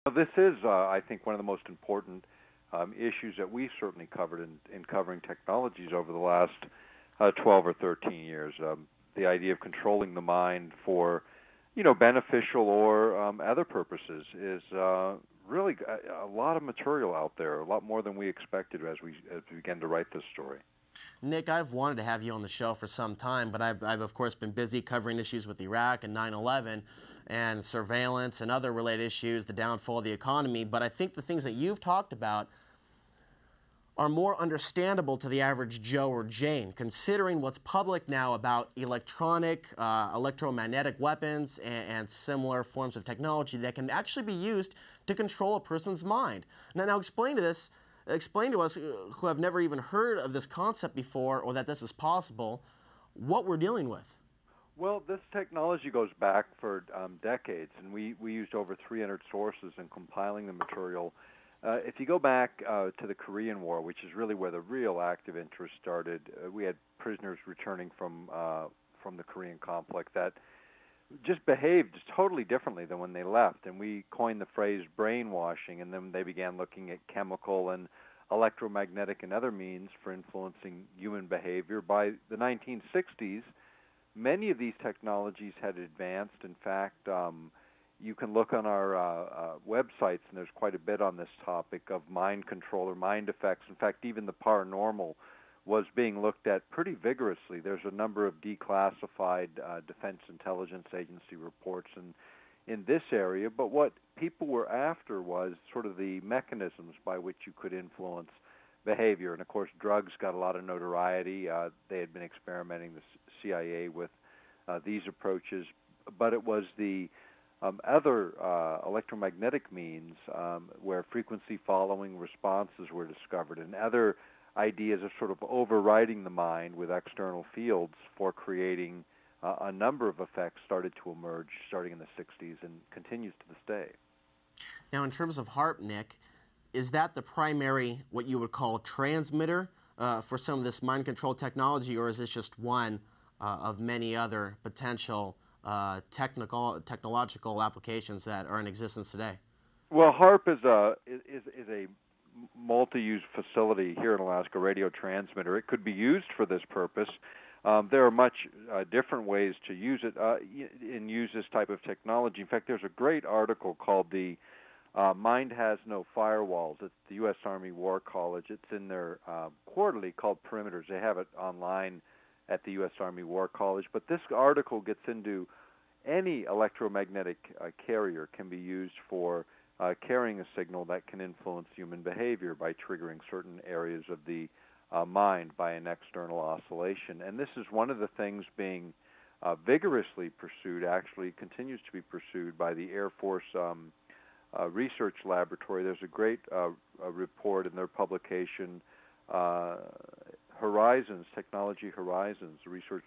Well, this is, I think, one of the most important issues that we certainly covered in covering technologies over the last 12 or 13 years. The idea of controlling the mind for, beneficial or other purposes is really a lot of material out there, a lot more than we expected as we began to write this story. Nick, I've wanted to have you on the show for some time, but I've of course been busy covering issues with Iraq and 9/11 and surveillance and other related issues, the downfall of the economy. But I think the things that you've talked about are more understandable to the average Joe or Jane, considering what's public now about electromagnetic weapons and similar forms of technology that can actually be used to control a person's mind. Now explain to us who have never even heard of this concept before or that this is possible, what we're dealing with. Well, this technology goes back for decades, and we used over 300 sources in compiling the material. If you go back to the Korean War, which is really where the real active interest started, we had prisoners returning from the Korean conflict that just behaved totally differently than when they left, and we coined the phrase brainwashing, and then they began looking at chemical and electromagnetic and other means for influencing human behavior. By the 1960s, many of these technologies had advanced. In fact, you can look on our websites, and there's quite a bit on this topic of mind control or mind effects. In fact, even the paranormal was being looked at pretty vigorously. There's a number of declassified Defense Intelligence Agency reports in this area, but what people were after was sort of the mechanisms by which you could influence behavior. And of course, drugs got a lot of notoriety. They had been experimenting, the CIA, with these approaches, but it was the other electromagnetic means where frequency following responses were discovered, and other ideas of sort of overriding the mind with external fields for creating a number of effects started to emerge starting in the 60s and continues to this day. Now, in terms of Haarp, Nick, is that the primary, what you would call, transmitter for some of this mind control technology, or is this just one of many other potential technological applications that are in existence today? Well, Haarp is a multi-use facility here in Alaska, radio transmitter. It could be used for this purpose. There are much different ways to use it and use this type of technology. In fact, there's a great article called the Mind Has No Firewalls. It's the U.S. Army War College. It's in their quarterly called Perimeters. They have it online at the U.S. Army War College. But this article gets into any electromagnetic carrier can be used for carrying a signal that can influence human behavior by triggering certain areas of the mind by an external oscillation. And this is one of the things being vigorously pursued, actually continues to be pursued by the Air Force Research Laboratory. There's a great report in their publication, Horizons, Technology Horizons, research,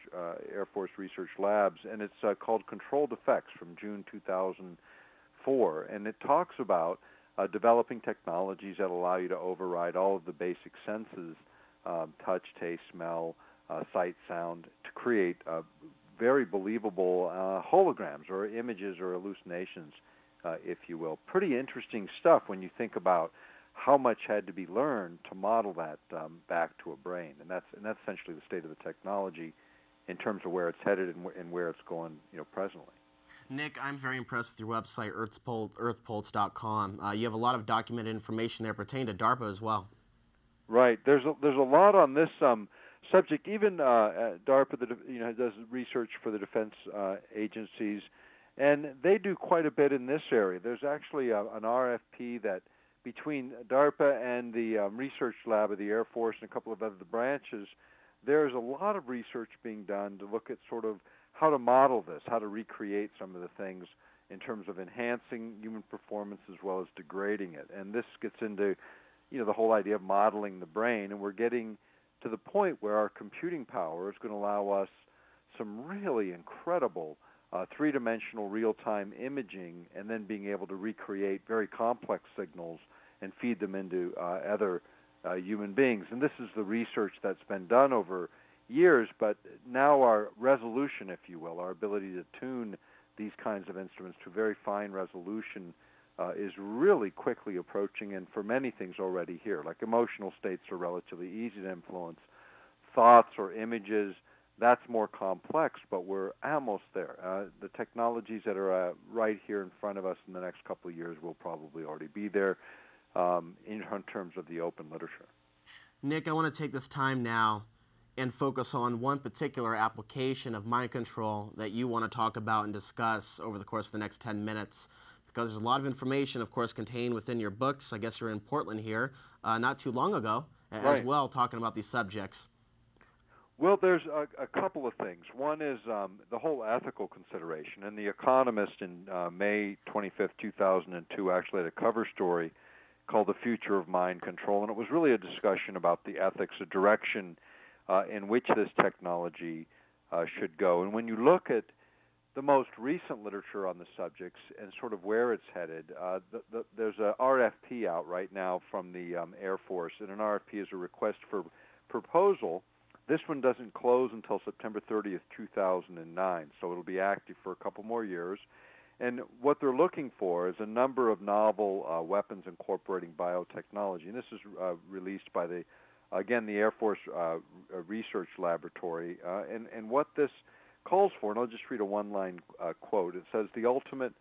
Air Force Research Labs, and it's called Controlled Effects from June 2004. And it talks about developing technologies that allow you to override all of the basic senses, touch, taste, smell, sight, sound, to create very believable holograms or images or hallucinations, if you will. Pretty interesting stuff when you think about how much had to be learned to model that back to a brain, and that's essentially the state of the technology in terms of where it's headed and where it's going, presently. Nick, I'm very impressed with your website, earthpulse.com. You have a lot of documented information there pertaining to DARPA as well. Right. There's a lot on this subject. Even DARPA, does research for the defense agencies, and they do quite a bit in this area. There's actually an RFP that between DARPA and the research lab of the Air Force and a couple of other branches, there's a lot of research being done to look at sort of how to model this, how to recreate some of the things in terms of enhancing human performance as well as degrading it. And this gets into, the whole idea of modeling the brain, and we're getting to the point where our computing power is going to allow us some really incredible three-dimensional real-time imaging, and then being able to recreate very complex signals and feed them into other human beings. And this is the research that's been done over years, but now our resolution, if you will, our ability to tune these kinds of instruments to very fine resolution is really quickly approaching, and for many things already here. Like emotional states are relatively easy to influence. Thoughts or images, that's more complex, but we're almost there. The technologies that are right here in front of us in the next couple of years will probably already be there in terms of the open literature. Nick, I want to take this time now and focus on one particular application of mind control that you want to talk about and discuss over the course of the next 10 minutes. Because there's a lot of information, of course, contained within your books. I guess you're in Portland here not too long ago as well, talking about these subjects. Well, there's a couple of things. One is the whole ethical consideration. And The Economist in May 25th, 2002 actually had a cover story called The Future of Mind Control, and it was really a discussion about the ethics, the direction in which this technology should go. And when you look at the most recent literature on the subjects and sort of where it's headed, there's a RFP out right now from the Air Force, and an RFP is a request for proposal. This one doesn't close until September 30th, 2009, so it'll be active for a couple more years. And what they're looking for is a number of novel weapons incorporating biotechnology. And this is released by the Air Force Research Laboratory. And what this calls for, and I'll just read a one-line quote. It says, the ultimate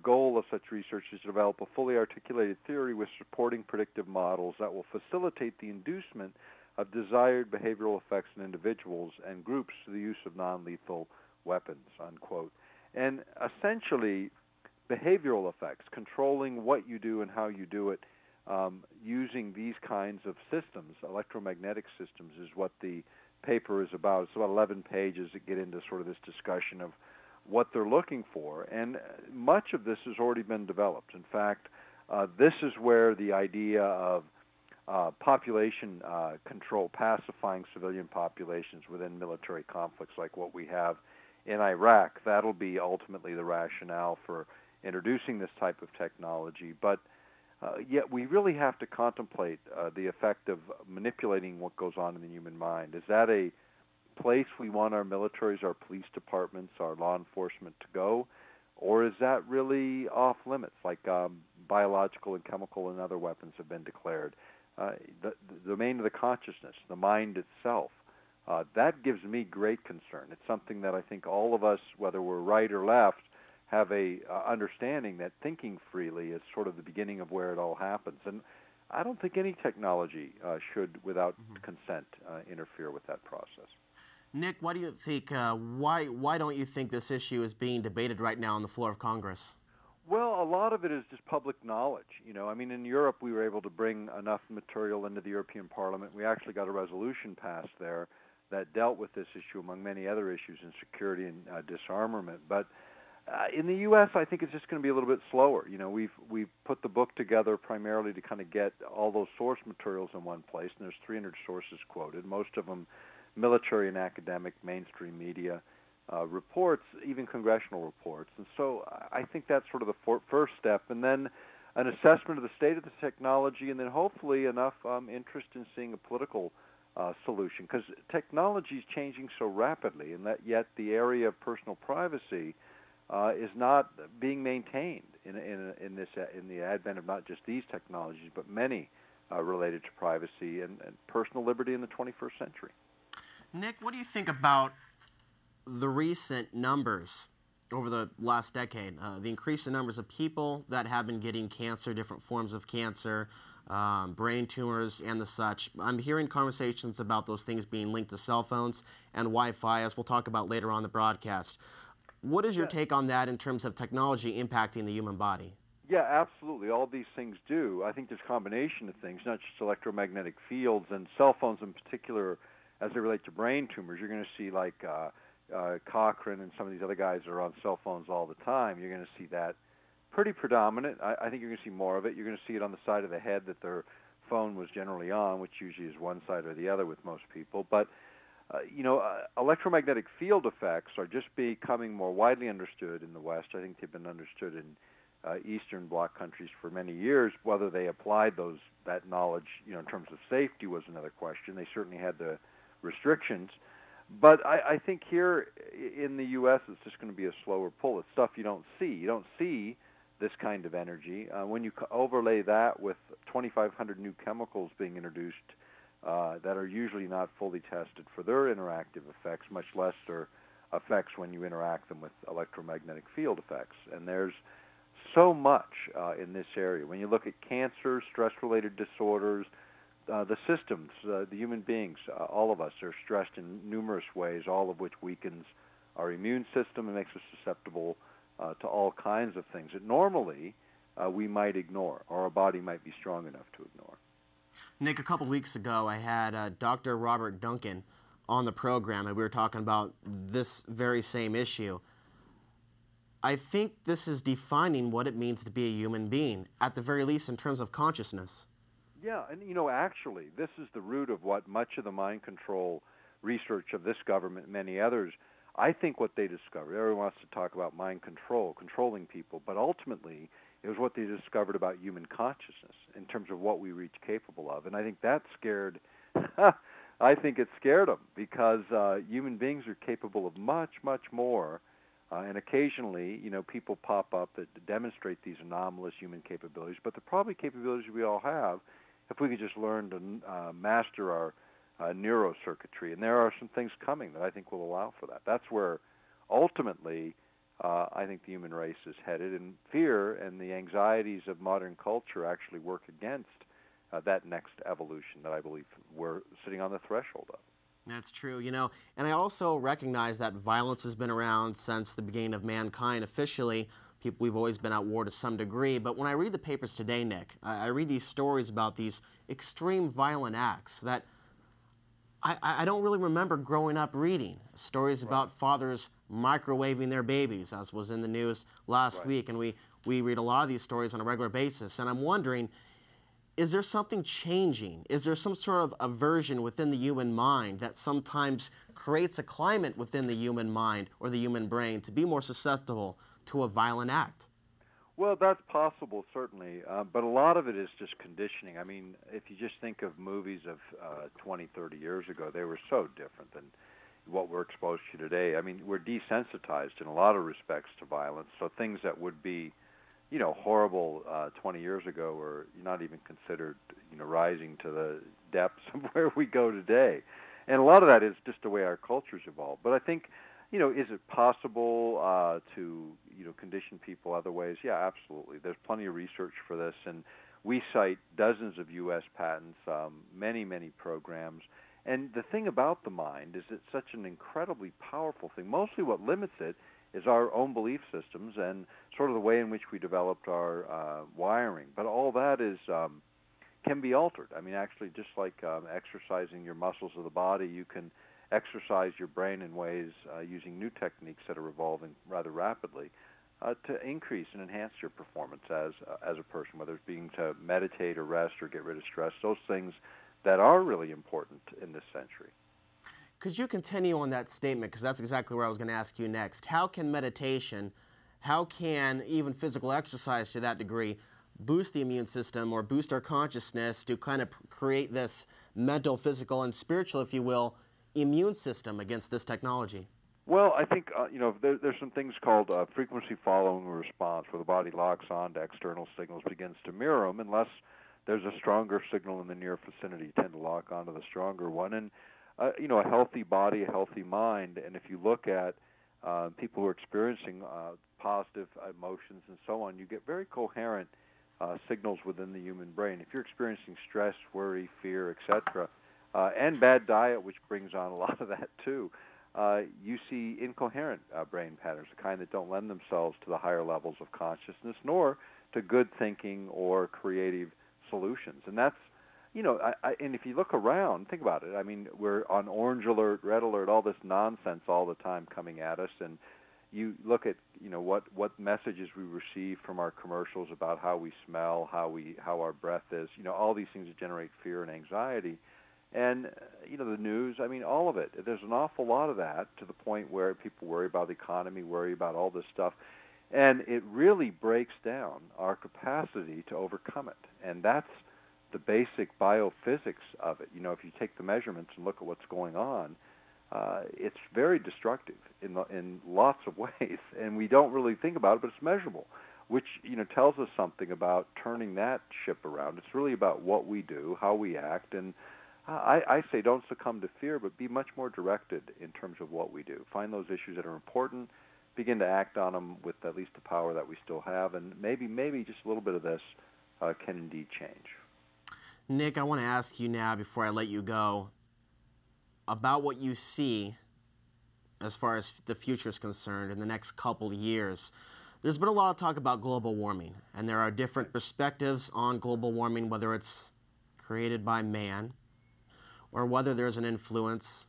goal of such research is to develop a fully articulated theory with supporting predictive models that will facilitate the inducement of desired behavioral effects in individuals and groups to the use of non-lethal weapons, unquote. And essentially, behavioral effects, controlling what you do and how you do it, using these kinds of systems, electromagnetic systems, is what the paper is about. It's about 11 pages that get into sort of this discussion of what they're looking for. And much of this has already been developed. In fact, this is where the idea of population control, pacifying civilian populations within military conflicts like what we have in Iraq, that'll be ultimately the rationale for introducing this type of technology. But yet we really have to contemplate the effect of manipulating what goes on in the human mind. Is that a place we want our militaries, our police departments, our law enforcement to go? Or is that really off limits, like biological and chemical and other weapons have been declared? The domain of the consciousness, the mind itself, that gives me great concern. It's something that I think all of us, whether we're right or left, have a understanding that thinking freely is sort of the beginning of where it all happens. And I don't think any technology should, without consent, interfere with that process. Nick, why do you think? Why don't you think this issue is being debated right now on the floor of Congress? Well, a lot of it is just public knowledge. I mean, in Europe, we were able to bring enough material into the European Parliament. We actually got a resolution passed there that dealt with this issue, among many other issues in security and disarmament. But in the U.S., I think it's just going to be a little bit slower. We've put the book together primarily to kind of get all those source materials in one place, and there's 300 sources quoted, most of them military and academic, mainstream media reports, even congressional reports. And so I think that's sort of the first step, and then an assessment of the state of the technology, and then hopefully enough interest in seeing a political solution, because technology is changing so rapidly, and that yet the area of personal privacy is not being maintained in the advent of not just these technologies, but many related to privacy and personal liberty in the 21st century. Nick, what do you think about the recent numbers over the last decade, the increase in numbers of people that have been getting cancer, different forms of cancer, brain tumors, and the such? I'm hearing conversations about those things being linked to cell phones and Wi-Fi, as we'll talk about later on the broadcast. What is your take on that in terms of technology impacting the human body? Yeah, absolutely. All these things do. I think there's a combination of things, not just electromagnetic fields, and cell phones in particular, as they relate to brain tumors. You're going to see like Cochrane and some of these other guys that are on cell phones all the time. You're going to see that pretty predominant. I think you're going to see more of it. You're going to see it on the side of the head that their phone was generally on, which usually is one side or the other with most people. But electromagnetic field effects are just becoming more widely understood in the West. I think they've been understood in Eastern Bloc countries for many years. Whether they applied that knowledge, in terms of safety, was another question. They certainly had the restrictions. But I think here in the U.S. it's just going to be a slower pull. It's stuff you don't see. You don't see this kind of energy. When you overlay that with 2,500 new chemicals being introduced that are usually not fully tested for their interactive effects, much less their effects when you interact them with electromagnetic field effects. And there's so much in this area. When you look at cancer, stress-related disorders, the systems, the human beings, all of us are stressed in numerous ways, all of which weakens our immune system and makes us susceptible to all kinds of things that normally we might ignore, or our body might be strong enough to ignore. Nick, a couple weeks ago I had Dr. Robert Duncan on the program, and we were talking about this very same issue. I think this is defining what it means to be a human being, at the very least in terms of consciousness. Yeah, and actually, this is the root of what much of the mind control research of this government and many others, I think what they discovered, everyone wants to talk about mind control, controlling people, but ultimately it was what they discovered about human consciousness in terms of what we reach capable of. And I think that scared, I think it scared them, because human beings are capable of much, much more. And occasionally, people pop up that demonstrate these anomalous human capabilities, but they're probably capabilities we all have if we could just learn to master our neurocircuitry. And there are some things coming that I think will allow for that. That's where ultimately I think the human race is headed, and fear and the anxieties of modern culture actually work against that next evolution that I believe we're sitting on the threshold of. That's true, and I also recognize that violence has been around since the beginning of mankind officially. We've always been at war to some degree, but when I read the papers today, Nick, I read these stories about these extreme violent acts that I don't really remember growing up reading. Stories about fathers microwaving their babies, as was in the news last week, and we read a lot of these stories on a regular basis, and I'm wondering, is there something changing? Is there some sort of aversion within the human mind that sometimes creates a climate within the human mind or the human brain to be more susceptible to a violent act? Well, that's possible, certainly, but a lot of it is just conditioning. I mean, if you just think of movies of 20, 30 years ago, they were so different than what we're exposed to today. I mean, we're desensitized in a lot of respects to violence, so things that would be horrible 20 years ago were not even considered, rising to the depths of where we go today. And a lot of that is just the way our culture's evolved. But I think, is it possible to, condition people other ways? Yeah, absolutely. There's plenty of research for this, and we cite dozens of U.S. patents, many, many programs. And the thing about the mind is it's such an incredibly powerful thing. Mostly what limits it is our own belief systems and sort of the way in which we developed our wiring. But all that is can be altered. I mean, actually, just like exercising your muscles of the body, you can exercise your brain in ways using new techniques that are evolving rather rapidly to increase and enhance your performance as a person, whether it's being to meditate or rest or get rid of stress, those things that are really important in this century. Could you continue on that statement, because that's exactly where I was going to ask you next. How can meditation, how can even physical exercise to that degree boost the immune system or boost our consciousness to kind of create this mental, physical, and spiritual, if you will, immune system against this technology? Well, I think there's some things called frequency following response, where the body locks on to external signals, begins to mirror them, unless there's a stronger signal in the near vicinity. You tend to lock onto the stronger one. And a healthy body, a healthy mind, and if you look at people who are experiencing positive emotions and so on, you get very coherent signals within the human brain. If you're experiencing stress, worry, fear, etc., and bad diet, which brings on a lot of that too, you see incoherent brain patterns, the kind that don't lend themselves to the higher levels of consciousness, nor to good thinking or creative solutions. And that's, and if you look around, think about it. I mean, we're on orange alert, red alert, all this nonsense all the time coming at us, and you look at, what messages we receive from our commercials about how we smell, how our breath is, all these things that generate fear and anxiety. And, the news, I mean, all of it. There's an awful lot of that, to the point where people worry about the economy, worry about all this stuff. And it really breaks down our capacity to overcome it. And that's the basic biophysics of it. If you take the measurements and look at what's going on, it's very destructive in lots of ways. And we don't really think about it, but it's measurable. which tells us something about turning that ship around. It's really about what we do, how we act, and I say don't succumb to fear, but be much more directed in terms of what we do. Find those issues that are important, begin to act on them with at least the power that we still have, and maybe just a little bit of this can indeed change. Nick, I want to ask you now, before I let you go, about what you see as far as the future is concerned in the next couple of years. There's been a lot of talk about global warming, and there are different perspectives on global warming, whether it's created by man or whether there's an influence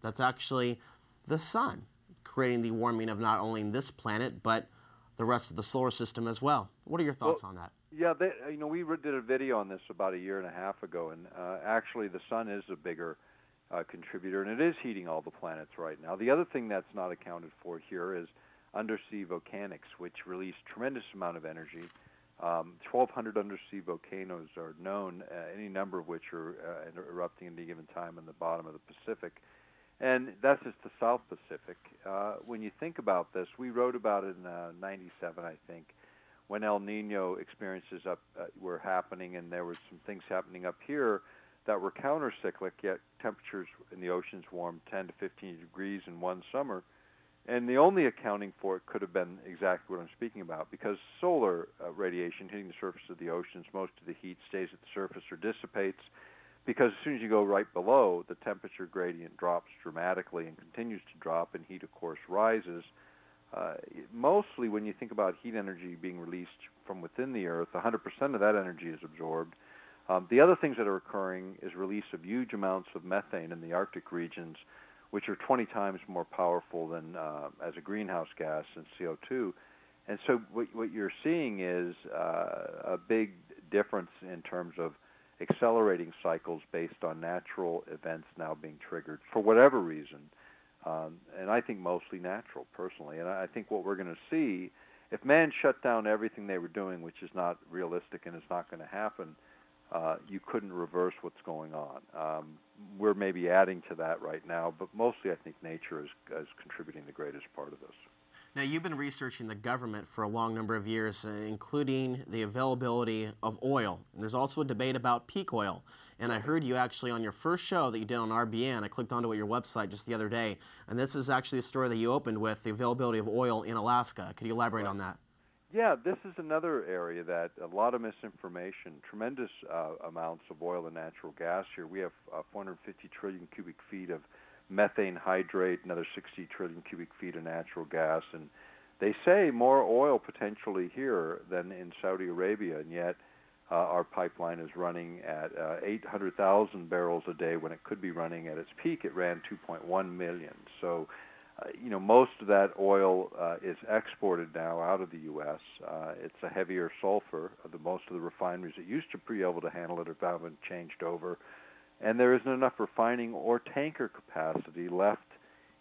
that's actually the sun creating the warming of not only this planet but the rest of the solar system as well. What are your thoughts on that? Yeah, we did a video on this about 1.5 years ago, and actually the sun is a bigger contributor, and it is heating all the planets right now. The other thing that's not accounted for here is undersea volcanics, which release tremendous amount of energy. 1,200 undersea volcanoes are known, any number of which are erupting at any given time in the bottom of the Pacific. And that's just the South Pacific. When you think about this, we wrote about it in '97, I think, when El Nino experiences were happening, and there were some things happening up here that were countercyclic, yet temperatures in the oceans warmed 10 to 15 degrees in one summer. And the only accounting for it could have been exactly what I'm speaking about, because solar radiation hitting the surface of the oceans, most of the heat stays at the surface or dissipates, because as soon as you go right below, the temperature gradient drops dramatically and continues to drop, and heat, of course, rises. Mostly when you think about heat energy being released from within the Earth, 100% of that energy is absorbed. The other things that are occurring is release of huge amounts of methane in the Arctic regions, which are 20 times more powerful than as a greenhouse gas than CO2. And so what you're seeing is a big difference in terms of accelerating cycles based on natural events now being triggered for whatever reason, and I think mostly natural, personally. And I think what we're going to see, if man shut down everything they were doing, which is not realistic and is not going to happen, you couldn't reverse what's going on. We're maybe adding to that right now, but mostly I think nature is contributing the greatest part of this. Now, you've been researching the government for a long number of years, including the availability of oil. And there's also a debate about peak oil. And I heard you actually on your first show that you did on RBN. I clicked onto your website just the other day. And this is actually a story that you opened with, the availability of oil in Alaska. Could you elaborate on that? Yeah, this is another area that a lot of misinformation, tremendous amounts of oil and natural gas here. We have 450 trillion cubic feet of methane hydrate, another 60 trillion cubic feet of natural gas, and they say more oil potentially here than in Saudi Arabia, and yet our pipeline is running at 800,000 barrels a day when it could be running at its peak. It ran 2.1 million. So, most of that oil is exported now out of the U.S. It's a heavier sulfur. Most of the refineries that used to be able to handle it have been changed over. And there isn't enough refining or tanker capacity left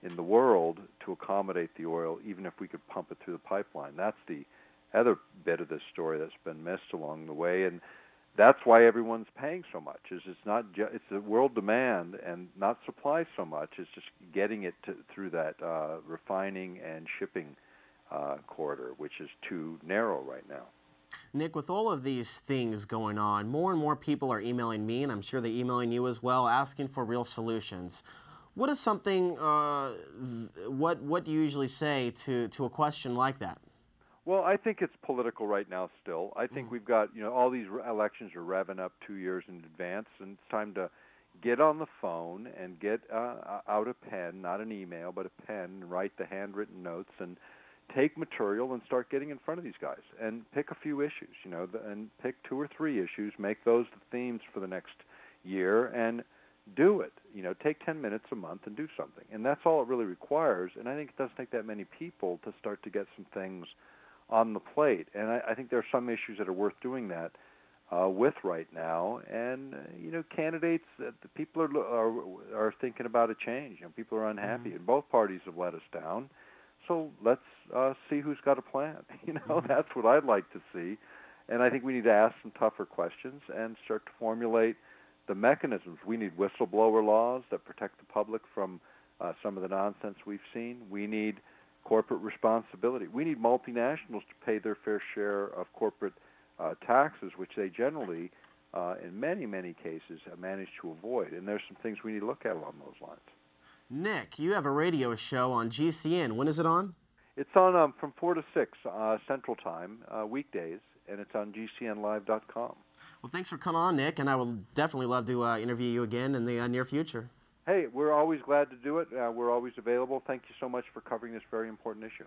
in the world to accommodate the oil, even if we could pump it through the pipeline. That's the other bit of this story that's been missed along the way, and that's why everyone's paying so much. It's the world demand and not supply so much. It's just getting it through that refining and shipping corridor, which is too narrow right now. Nick, with all of these things going on, more and more people are emailing me, and I'm sure they're emailing you as well, asking for real solutions. What is something, what do you usually say to a question like that? Well, I think it's political right now still. I think we've got, all these elections are revving up 2 years in advance, and it's time to get on the phone and get out a pen, not an email, but a pen, and write the handwritten notes and take material and start getting in front of these guys and pick a few issues, and pick 2 or 3 issues, make those the themes for the next year, and do it. Take 10 minutes a month and do something. And that's all it really requires, and I think it doesn't take that many people to start to get some things on the plate. And I think there are some issues that are worth doing that with right now. And, candidates, the people are thinking about a change. People are unhappy, and both parties have let us down. So let's see who's got a plan. That's what I'd like to see. And I think we need to ask some tougher questions and start to formulate the mechanisms. We need whistleblower laws that protect the public from some of the nonsense we've seen. We need corporate responsibility. We need multinationals to pay their fair share of corporate taxes, which they generally, in many, many cases, manage to avoid. And there's some things we need to look at along those lines. Nick, you have a radio show on GCN. When is it on? It's on from 4 to 6 Central Time, weekdays, and it's on GCNlive.com. Well, thanks for coming on, Nick, and I will definitely love to interview you again in the near future. Hey, we're always glad to do it. We're always available. Thank you so much for covering this very important issue.